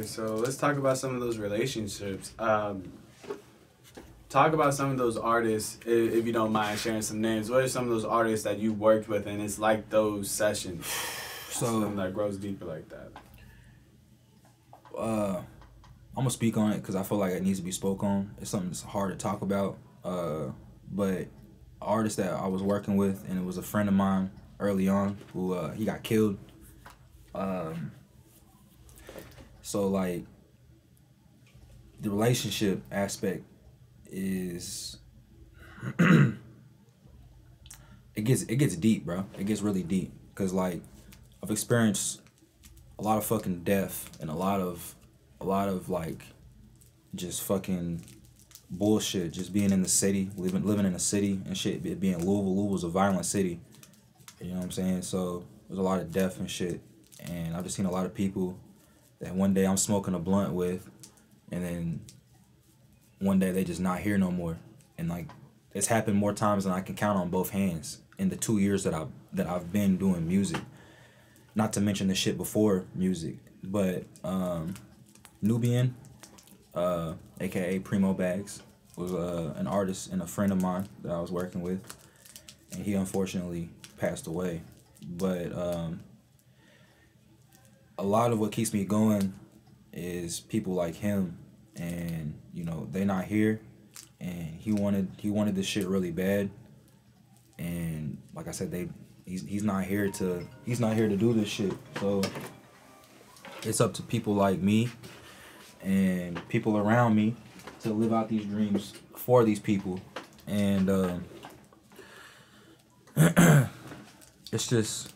So let's talk about some of those relationships. Talk about some of those artists, if you don't mind sharing some names. What are some of those artists that you worked with, and it's like those sessions, something that grows deeper like that? I'm gonna speak on it because I feel like it needs to be spoke on. It's something that's hard to talk about. But an artist that I was working with, and it was a friend of mine early on, who he got killed. So like the relationship aspect is it gets deep, bro. It gets really deep because like I've experienced a lot of fucking death and a lot of like just fucking bullshit. Just being in the city, living in a city and shit. It being Louisville. Louisville's a violent city. You know what I'm saying? So there's a lot of death and shit. And I've just seen a lot of people that one day I'm smoking a blunt with, and then one day they just not here no more. And like it's happened more times than I can count on both hands in the 2 years that I've been doing music. Not to mention the shit before music, but Nubian, aka Primo Bags, was an artist and a friend of mine that I was working with, and he unfortunately passed away. But a lot of what keeps me going is people like him, and you know they're not here, and he wanted this shit really bad, and like I said, he's not here to do this shit. So it's up to people like me and people around me to live out these dreams for these people, and it's just,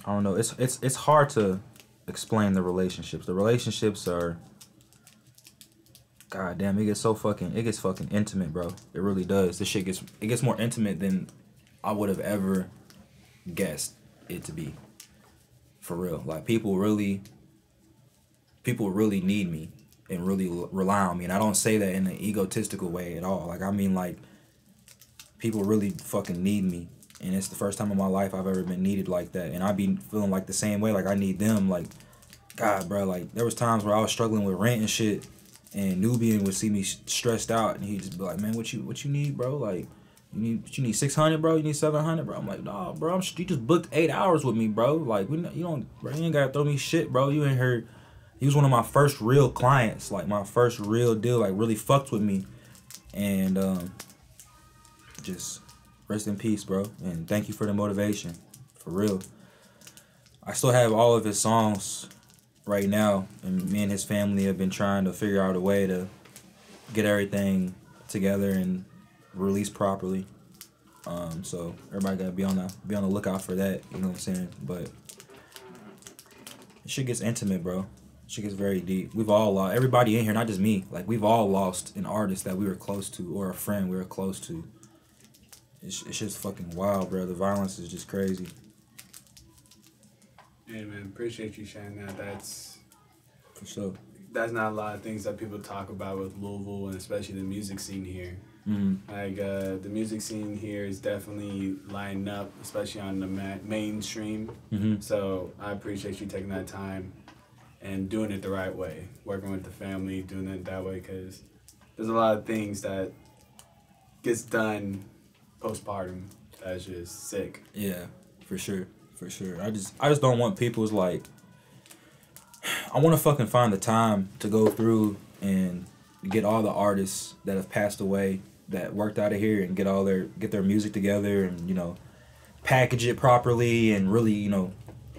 I don't know. It's hard to explain the relationships. The relationships are, god damn, it gets fucking intimate, bro. It really does. This shit gets more intimate than I would have ever guessed it to be. For real. Like people really need me and really rely on me. And I don't say that in an egotistical way at all. Like I mean like people really fucking need me. And it's the first time in my life I've ever been needed like that. And I be feeling like the same way, like I need them. Like, God, bro, like there was times where I was struggling with rent and shit, and Nubian would see me stressed out, and he'd just be like, man, what you need, bro? Like, you need 600, bro? You need 700, bro? I'm like, nah, bro, you just booked 8 hours with me, bro. Like, bro, you ain't gotta throw me shit, bro. You ain't heard. He was one of my first real clients, like my first real deal, like really fucked with me, and just. Rest in peace, bro, and thank you for the motivation, for real. I still have all of his songs right now, and me and his family have been trying to figure out a way to get everything together and release properly. So everybody gotta be on the lookout for that. You know what I'm saying? But shit gets intimate, bro. Shit gets very deep. We've all lost. Everybody in here, not just me. Like we've all lost an artist that we were close to, or a friend we were close to. It's just fucking wild, bro. The violence is just crazy. Hey, man, appreciate you sharing that. That's for sure. That's not a lot of things that people talk about with Louisville, and especially the music scene here. Mm-hmm. Like the music scene here is definitely lining up, especially on the mainstream. Mm-hmm. So I appreciate you taking that time and doing it the right way, working with the family, doing it that way, because there's a lot of things that gets done postpartum that's just sick. Yeah, for sure. I just don't want people's like, I want to fucking find the time to go through and get all the artists that have passed away that worked out of here and get their music together and, you know, package it properly and really, you know,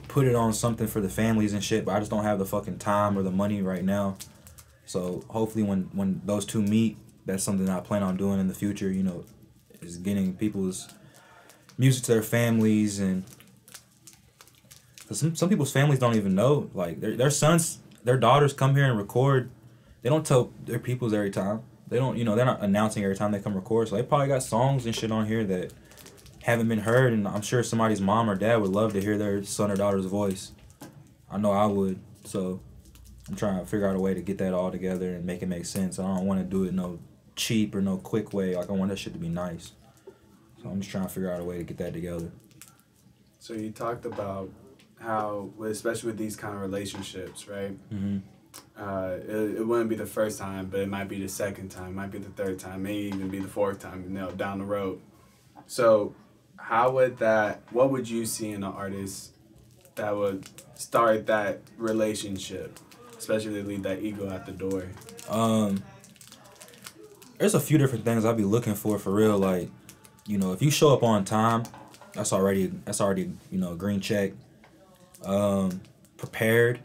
put it on something for the families and shit. But I just don't have the fucking time or the money right now. So hopefully when those two meet, that's something I plan on doing in the future, you know, is getting people's music to their families. And cause some people's families don't even know, like their sons, their daughters come here and record. They don't tell their peoples every time. They don't, you know, they're not announcing every time they come record. So they probably got songs and shit on here that haven't been heard, and I'm sure somebody's mom or dad would love to hear their son or daughter's voice. I know I would. So I'm trying to figure out a way to get that all together and make it make sense. I don't want to do it no cheap or no quick way. Like I want that shit to be nice. So I'm just trying to figure out a way to get that together. So you talked about how, especially with these kind of relationships, right? Mm-hmm. It wouldn't be the first time, but it might be the second time, might be the third time, maybe even be the fourth time, down the road. So what would you see in an artist that would start that relationship, especially to leave that ego at the door? There's a few different things I'd be looking for real. Like, if you show up on time, that's already a green check. Prepared,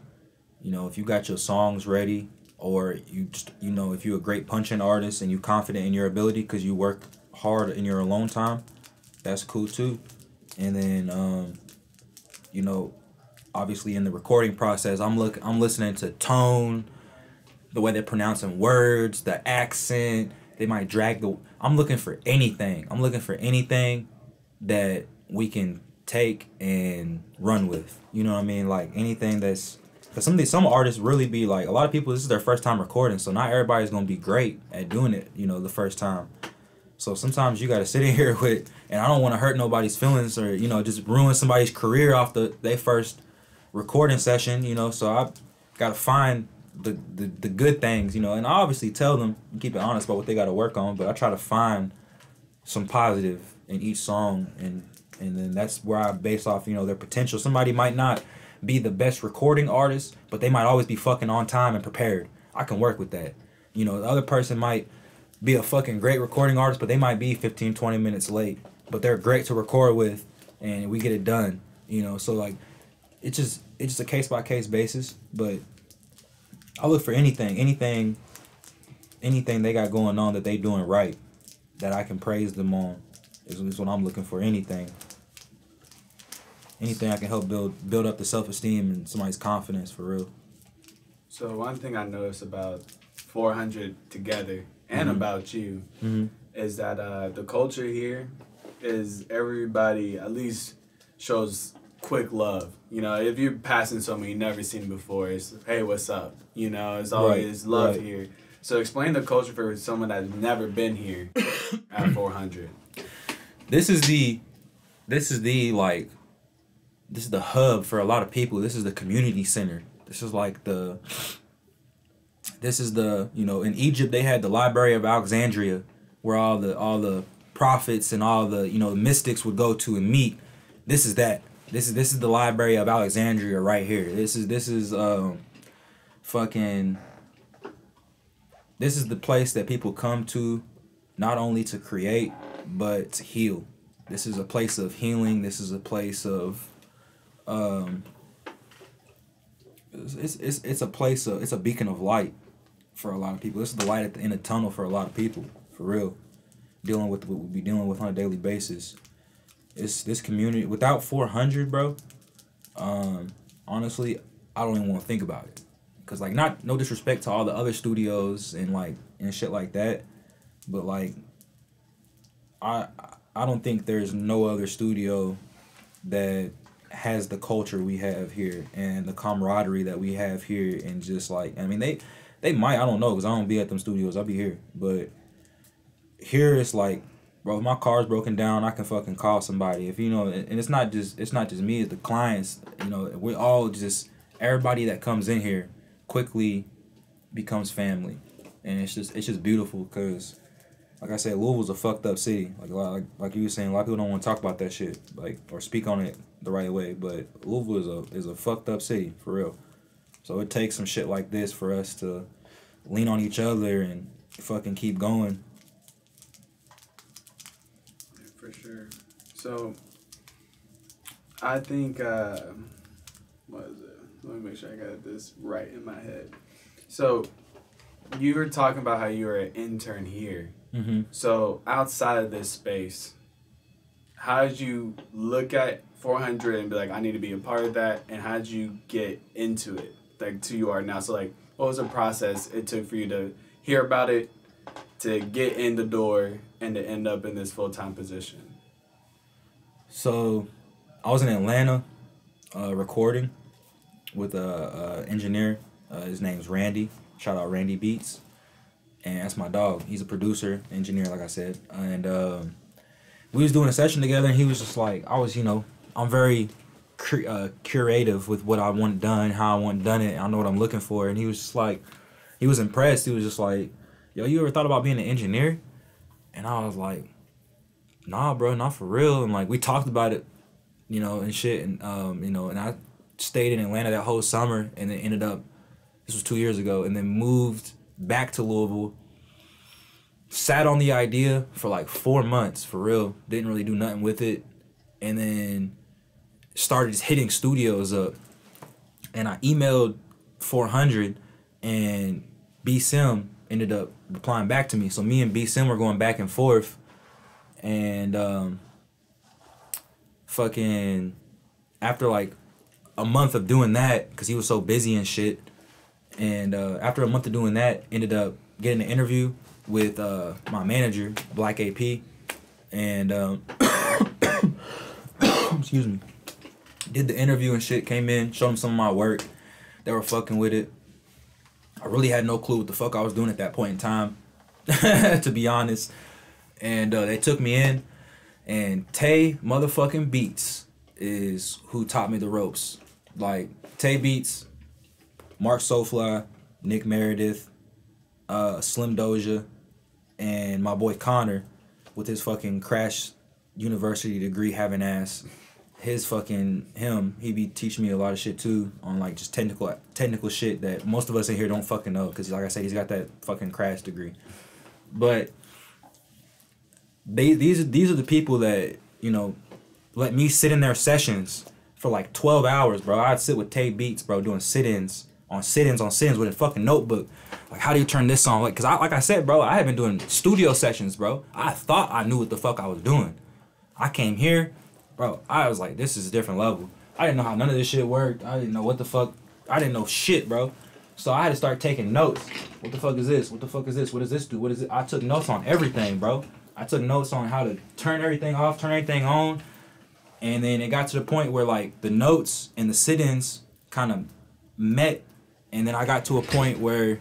if you got your songs ready, or you just if you're a great punching artist and you're confident in your ability because you work hard in your alone time, that's cool too. And then obviously in the recording process, I'm listening to tone, the way they're pronouncing words, the accent. They might drag I'm looking for anything. I'm looking for anything that we can take and run with. You know what I mean? Like anything that's, because some artists really be like, a lot of people, this is their first time recording, so not everybody's gonna be great at doing it, the first time. So sometimes you gotta sit in here with, and I don't want to hurt nobody's feelings or just ruin somebody's career off their first recording session. So I gotta find the good things, and I obviously tell them and keep it honest about what they got to work on, but I try to find some positive in each song, and then that's where I base off their potential. Somebody might not be the best recording artist, but they might always be fucking on time and prepared. I can work with that. The other person might be a fucking great recording artist, but they might be 15-20 minutes late, but they're great to record with and we get it done. So like it's just a case by case basis, but I look for anything they got going on that they doing right, that I can praise them on, is what I'm looking for. Anything I can help build up the self-esteem and somebody's confidence, for real. So one thing I noticed about 400 together and about you is that the culture here is everybody at least shows quick love. If you're passing someone you've never seen before, it's, hey, what's up? It's always love here. So explain the culture for someone that's never been here at 400. This is the hub for a lot of people. This is the community center. This is in Egypt they had the Library of Alexandria, where all the prophets and all the mystics would go to and meet. This is that. This is the Library of Alexandria right here. This is the place that people come to, not only to create but to heal. This is a place of healing. This is a place of it's a beacon of light for a lot of people. This is the light at the end of the tunnel for a lot of people, for real. Dealing with what we be dealing with on a daily basis. It's this community. Without 400, bro, honestly, I don't even want to think about it. Cause like, no disrespect to all the other studios and shit like that, but like, I don't think there's no other studio that has the culture we have here and the camaraderie that we have here, and just like, I mean, they might, I don't know, because I don't be at them studios, I'll be here, but here it's like, bro, if my car's broken down, I can fucking call somebody. If and it's not just me, it's the clients. We all just, everybody that comes in here quickly becomes family, and it's just beautiful. Cause like I said, Louisville's a fucked up city. Like you were saying, a lot of people don't want to talk about that shit, or speak on it the right way. But Louisville is a fucked up city, for real. So it takes some shit like this for us to lean on each other and fucking keep going. For sure. So I think what is it? Let me make sure I got this right in my head. So you were talking about how you were an intern here. Mm-hmm. So outside of this space, how did you look at 400 and be like, I need to be a part of that? And how did you get into it, like to you are now? So like, what was the process it took for you to hear about it, to get in the door, and to end up in this full-time position? So I was in Atlanta recording with a engineer. His name's Randy. Shout out Randy Beats. And that's my dog. He's a producer, engineer, like I said. And we was doing a session together, and he was just like, I'm very curative with what I want done, how I want done it. I know what I'm looking for, and he was just like, he was impressed. He was just like, yo, you ever thought about being an engineer? And I was like, nah, bro, not for real. And like we talked about it, you know, and shit, and you know, and I stayed in Atlanta that whole summer, and then ended up, this was 2 years ago, and then moved back to Louisville. Sat on the idea for like 4 months, for real. Didn't really do nothing with it, and then started just hitting studios up. And I emailed 400, and B Sim ended up replying back to me. So me and B Sim were going back and forth, and fucking after like a month of doing that, because he was so busy and shit, and after a month of doing that, ended up getting an interview with my manager, Black AP, and excuse me, did the interview and shit, came in, showed them some of my work. They were fucking with it. I really had no clue what the fuck I was doing at that point in time, to be honest. And they took me in, and Tay motherfucking Beats is who taught me the ropes. Like, Tay Beats, Mark Soulfly, Nick Meredith, Slim Doja, and my boy Connor with his fucking Crash University degree having ass. He be teaching me a lot of shit too, on like just technical shit that most of us in here don't fucking know, because like I said, he's got that fucking Crash degree. But these are the people that, you know, let me sit in their sessions for like 12 hours, bro. I'd sit with Tay Beats, bro, doing sit-ins with a fucking notebook. Like, how do you turn this on? Like, cause like I said, bro, I had been doing studio sessions, bro. I thought I knew what the fuck I was doing. I came here, bro, I was like, this is a different level. I didn't know how none of this shit worked. I didn't know what the fuck. I didn't know shit, bro. So I had to start taking notes. What the fuck is this? What the fuck is this? What does this do? What is it? I took notes on everything, bro. I took notes on how to turn everything off, turn everything on. And then it got to the point where, like, the notes and the sit-ins kind of met. And then I got to a point where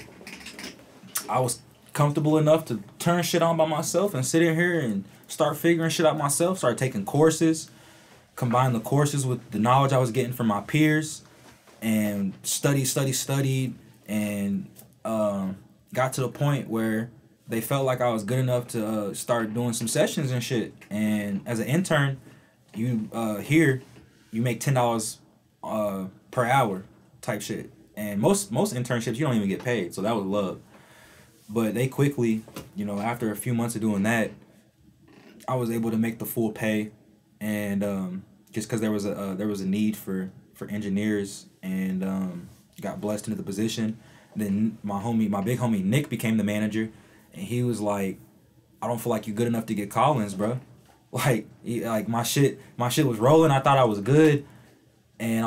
I was comfortable enough to turn shit on by myself and sit in here and start figuring shit out myself. Started taking courses, combine the courses with the knowledge I was getting from my peers, and studied, and got to the point where they felt like I was good enough to start doing some sessions and shit. And as an intern, you make $10 per hour type shit. And most internships, you don't even get paid, so that was love. But they quickly, you know, after a few months of doing that, I was able to make the full pay, and just because there was a need for engineers, and got blessed into the position. Then my big homie Nick became the manager, and he was like, I don't feel like you're good enough to get call-ins, bro. Like my shit was rolling. I thought I was good, and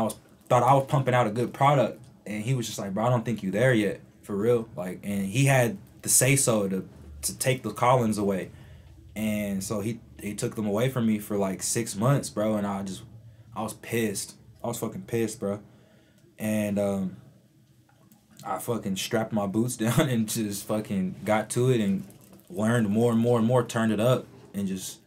thought I was pumping out a good product. And he was just like, bro, I don't think you there yet, for real. Like, and he had the say so to take the call-ins away, and so he took them away from me for like 6 months, bro. And I was pissed. I was fucking pissed, bro. And I fucking strapped my boots down and just fucking got to it and learned more and more and more, turned it up, and just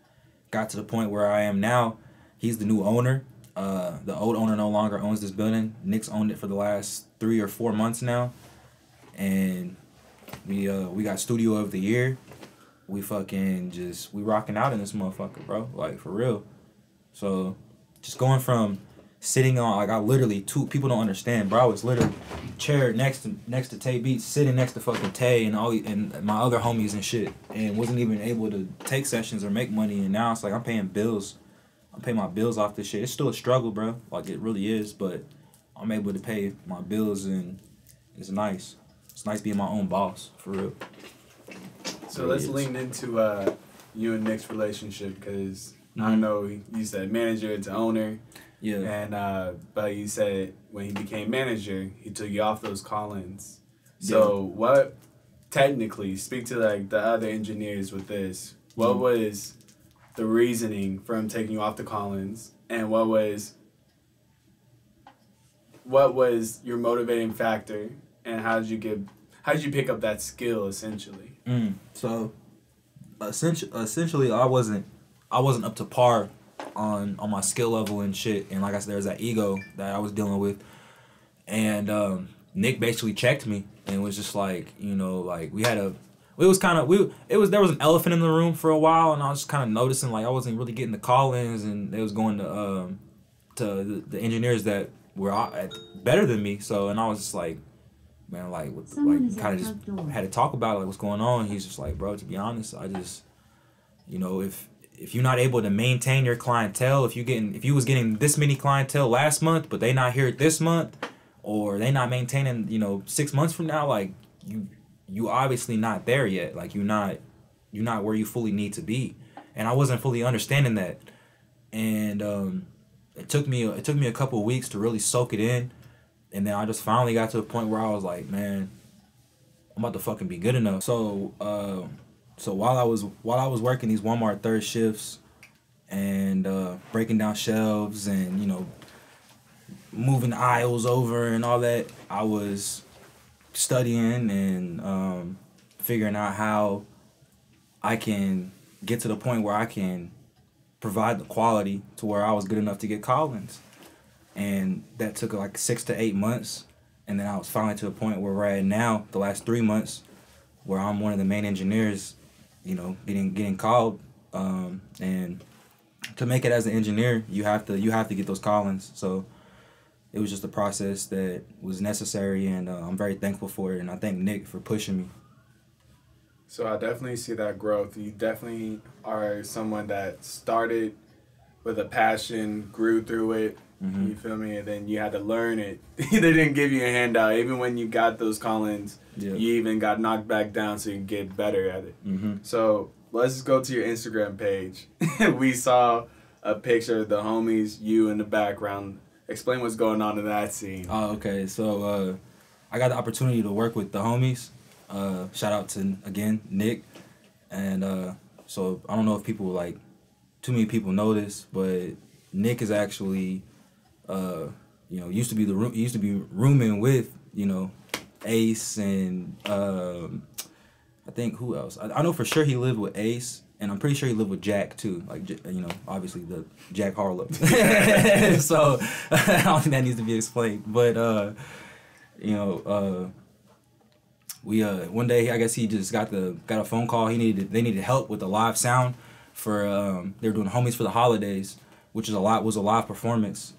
got to the point where I am now. He's the new owner. The old owner no longer owns this building. Nick's owned it for the last 3 or 4 months now, and we got Studio of the Year. We rocking out in this motherfucker, bro. Like, for real. So just going from sitting on, like, I literally, people don't understand, bro. I was literally chair next to Tay Beats, sitting next to fucking Tay and my other homies and shit, and wasn't even able to take sessions or make money. And now it's like I'm paying bills. I'm paying my bills off this shit. It's still a struggle, bro. Like, it really is, but I'm able to pay my bills, and it's nice. It's nice being my own boss, for real. So let's lean into you and Nick's relationship, because I know you said manager to owner. Yeah. And but you said when he became manager, he took you off those call-ins. So what, technically, speak to like the other engineers with this. What was the reasoning for him taking you off the call-ins, and what was your motivating factor, and how did you pick up that skill essentially? So essentially I wasn't up to par on my skill level and shit. And like I said, there was that ego that I was dealing with. And Nick basically checked me and was just like, you know, like there was an elephant in the room for a while, and I was just kind of noticing like I wasn't really getting the call-ins, and they was going to the engineers that were better than me. So, and I was just like, man, like kind of just had to talk about it, like what's going on. He's just like, bro, to be honest, I just, you know, if you're not able to maintain your clientele, if you was getting this many clientele last month, but they not here this month, or they not maintaining, you know, 6 months from now, like you obviously not there yet. Like you're not where you fully need to be. And I wasn't fully understanding that. And it took me a couple of weeks to really soak it in. And then I just finally got to a point where I was like, man, I'm about to fucking be good enough. So while I was working these Walmart third shifts and breaking down shelves and, you know, moving aisles over and all that, I was studying and figuring out how I can get to the point where I can provide the quality to where I was good enough to get call-ins. And that took like 6 to 8 months. And then I was finally to a point where we're at now, the last 3 months, where I'm one of the main engineers, you know, getting called. And to make it as an engineer, you have to get those call-ins. So it was just a process that was necessary, and I'm very thankful for it. And I thank Nick for pushing me. So I definitely see that growth. You definitely are someone that started with a passion, grew through it. Mm-hmm. You feel me? And then you had to learn it. They didn't give you a handout. Even when you got those call-ins, you even got knocked back down so you can get better at it. Mm-hmm. So let's just go to your Instagram page. We saw a picture of the homies, you in the background. Explain what's going on in that scene. Oh, okay. So I got the opportunity to work with the homies. Shout out to, again, Nick. And so I don't know if too many people know this, but Nick is actually, you know, used to be rooming with, you know, Ace and I think who else? I know for sure he lived with Ace. And I'm pretty sure he lived with Jack too, like, you know, obviously the Jack Harlow. So I don't think that needs to be explained. But you know, we one day I guess he just got a phone call. They needed help with the live sound for they were doing Homies for the Holidays, which was a live performance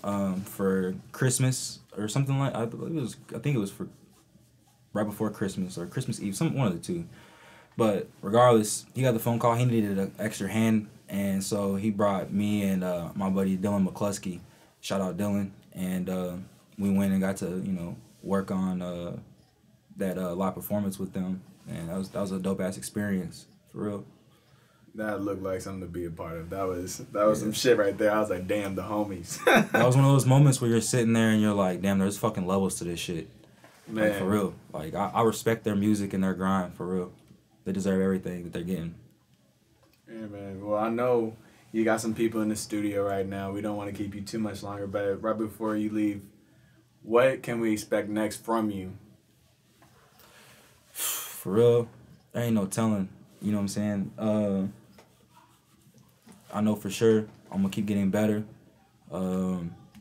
for Christmas or something like I think it was for right before Christmas or Christmas Eve, one of the two. But regardless, he got the phone call. He needed an extra hand, and so he brought me and my buddy Dylan McCluskey. Shout out Dylan, and we went and got to, you know, work on that live performance with them, and that was a dope ass experience for real. That looked like something to be a part of. That was some shit right there. I was like, damn, the homies. That was one of those moments where you're sitting there and you're like, damn, there's fucking levels to this shit. Man, like, for real. Like I respect their music and their grind for real. They deserve everything that they're getting. Yeah, man. Well, I know you got some people in the studio right now. We don't want to keep you too much longer, but right before you leave, what can we expect next from you? For real, there ain't no telling. You know what I'm saying? I know for sure I'm going to keep getting better.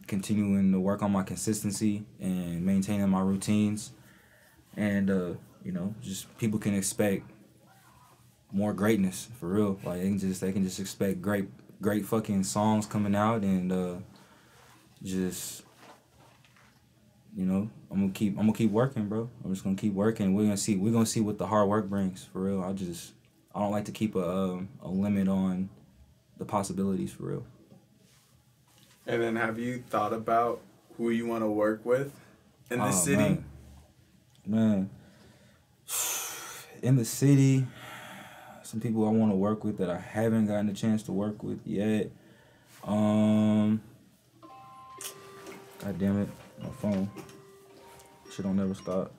Continuing to work on my consistency and maintaining my routines. And, you know, just people can expect more greatness for real. Like they can just expect great fucking songs coming out, and just, you know, I'm gonna keep working, bro. I'm just gonna keep working. We're gonna see what the hard work brings for real. I don't like to keep a limit on the possibilities for real. And then have you thought about who you want to work with in the city? Man. In the city, some people I want to work with that I haven't gotten a chance to work with yet. God damn it, my phone. Shit don't never stop.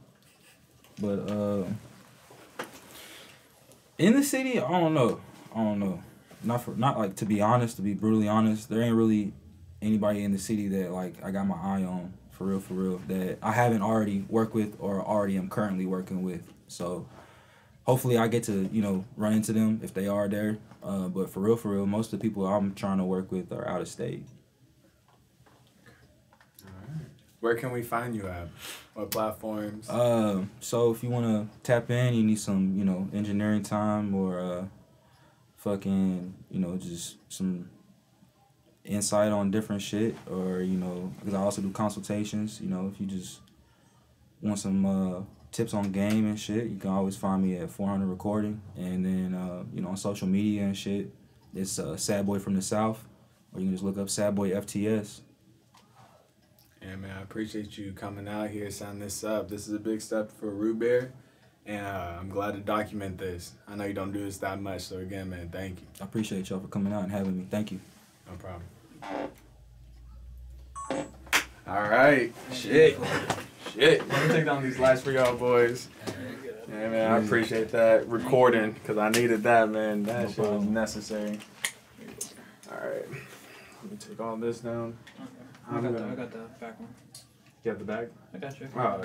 But in the city, I don't know. Not like, to be honest, to be brutally honest, there ain't really anybody in the city that like I got my eye on for real that I haven't already worked with or already am currently working with. So hopefully I get to, you know, run into them if they are there. But for real, most of the people I'm trying to work with are out of state. Where can we find you at? What platforms? So if you want to tap in, you need some, you know, engineering time or fucking, you know, just some insight on different shit, or, you know, because I also do consultations. You know, if you just want some tips on game and shit, you can always find me at 400 Recording. And then, you know, on social media and shit, it's Sad Boy from the South, or you can just look up Sad Boy FTS. Yeah, man, I appreciate you coming out here, signing this up. This is a big step for Roo-Bear, and I'm glad to document this. I know you don't do this that much, so again, man, thank you. I appreciate y'all for coming out and having me. Thank you. No problem. All right. Shit. Let me take down these lights for y'all boys. Yeah, man, I appreciate that recording, because I needed that, man. That shit was necessary. All right. Let me take all this down. I got the back one. You have the bag? I got you. Oh,